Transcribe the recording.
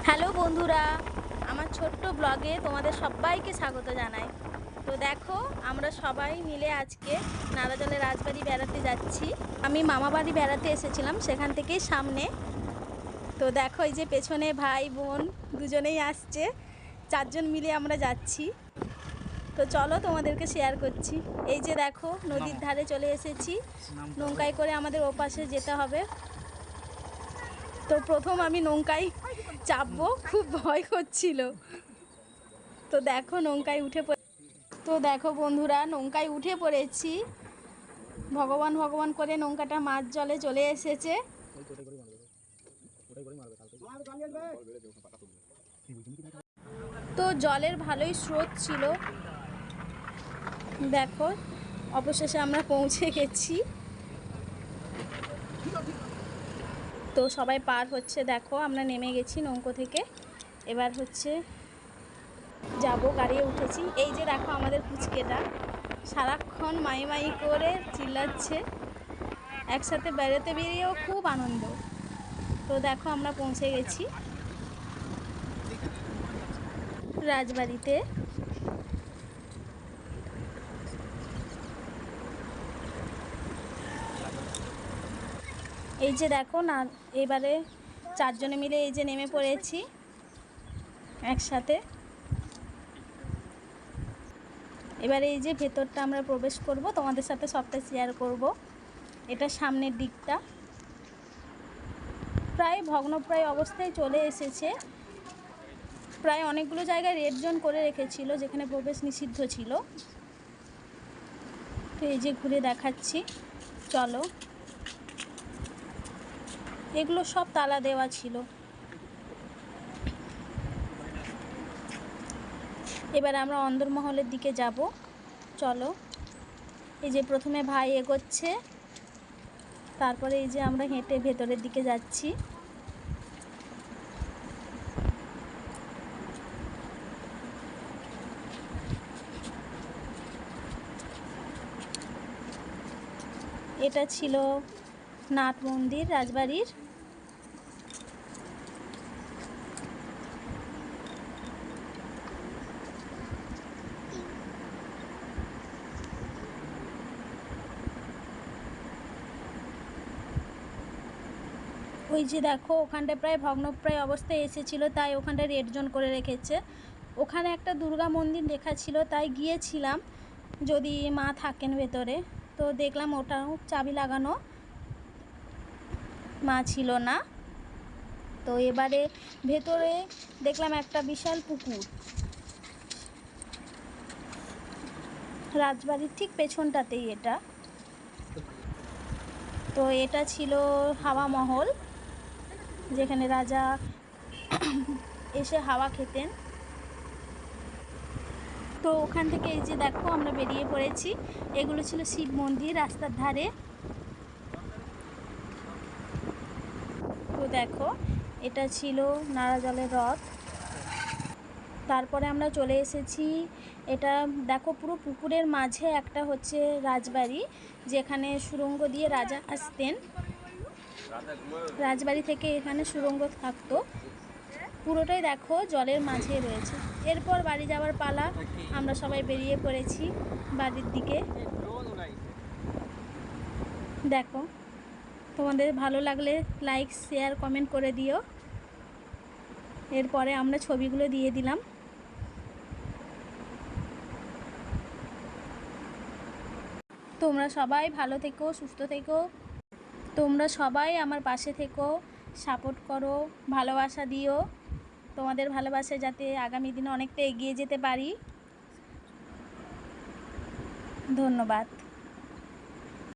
Hello বন্ধুরা, আমার ছোট্ট ব্লগে তোমাদের সবাইকে স্বাগত জানাই। তো দেখো, আমরা সবাই মিলে আজকে নারাজলের রাজবাড়ি বেড়াতে যাচ্ছি। আমি মামা বাড়ি বেড়াতে এসেছিলাম, সেখান থেকেই সামনে। তো দেখো, এই যে পেছনে ভাই বোন দুজনেই আসছে, 4 জন মিলে আমরা যাচ্ছি। তো চলো তোমাদেরকে শেয়ার করছি। এই যে দেখো, নদীর ধারে চলে এসেছি, নৌকায় করে আমাদের ওপাশে যেতে হবে। তো প্রথম আমি নৌকায় চাপবো, খুব ভয় করছিল। তো দেখো নৌকায় উঠে তো দেখো বন্ধুরা, নৌকায় উঠে পড়েছি। ভগবান ভগবান করে নৌকাটা মাঝ জলে চলে এসেছে। তো জলের ভালোই স্রোত ছিল। দেখো অবশেষে আমরা পৌঁছে গেছি। তো সবাই পার হচ্ছে, দেখো আমরা নেমে গেছি নৌকো থেকে। এবার হচ্ছে যাব, গাড়িয়ে উঠেছি। এই যে দেখো আমাদের পুচকেটা সারাক্ষণ মাই মাই করে চিল্লাচ্ছে। একসাথে বেড়াতে বেরিয়েও খুব আনন্দ। তো দেখো আমরা পৌঁছে গেছি রাজবাড়িতে। এই যে দেখো না, এবারে 4 জনে মিলে এই যে নেমে পড়েছি একসাথে। এবারে এই যে ভেতরটা আমরা প্রবেশ করব, তোমাদের সাথে সবটা শেয়ার করব। এটা সামনের দিকটা প্রায় ভগ্নপ্রায় অবস্থায় চলে এসেছে। প্রায় অনেকগুলো জায়গায় রেড জোন করে রেখেছিল, যেখানে প্রবেশ নিষিদ্ধ ছিল। তো এই যে ঘুরে দেখাচ্ছি, চলো। এগুলো সব তালা দেওয়া ছিল। এবার আমরা অন্দরমহলের দিকে যাব, চলো। এই যে প্রথমে ভাই এগোচ্ছে, তারপরে এই যে আমরা হেঁটে ভেতরের দিকে যাচ্ছি। এটা ছিল নাট মন্দির রাজবাড়ির। ওই যে দেখো, ওখানটা প্রায় ভগ্নপ্রায় অবস্থায় এসেছিল, তাই ওখানটা রেড জোন করে রেখেছে। ওখানে একটা দুর্গা মন্দির লেখা ছিল, তাই গিয়েছিলাম যদি মা থাকেন ভেতরে। তো দেখলাম ওটাও চাবি লাগানো, মা ছিল না। তো এবারে ভেতরে দেখলাম একটা বিশাল পুকুর, রাজবাড়ির ঠিক পেছনটাতেই এটা। তো এটা ছিল হাওয়া মহল, যেখানে রাজা এসে হাওয়া খেতেন। তো ওখান থেকে এই যে দেখো আমরা বেরিয়ে পড়েছি। এগুলো ছিল শিব মন্দির রাস্তার ধারে। তো দেখো, এটা ছিল নারাজলের রথ। তারপরে আমরা চলে এসেছি, এটা দেখো পুরো পুকুরের মাঝে একটা হচ্ছে রাজবাড়ি, যেখানে সুড়ঙ্গ দিয়ে রাজা আসতেন। রাজবাড়ি থেকে এখানে সুড়ঙ্গ থাকতো। পুরোটাই দেখো জলের মাঝে রয়েছে। এরপর বাড়ি যাওয়ার পালা, আমরা সবাই বেরিয়ে পড়েছি বাড়ির দিকে। দেখো, তোমাদের ভালো লাগলে লাইক শেয়ার কমেন্ট করে দিও। এরপরে আমরা ছবিগুলো দিয়ে দিলাম। তোমরা সবাই ভালো থেকো, সুস্থ থেকো। তোমরা সবাই আমার পাশে থেকো, সাপোর্ট করো, ভালোবাসা দিও। তোমাদের ভালোবাসায় যাতে আগামী দিনে অনেকটা এগিয়ে যেতে পারি। ধন্যবাদ।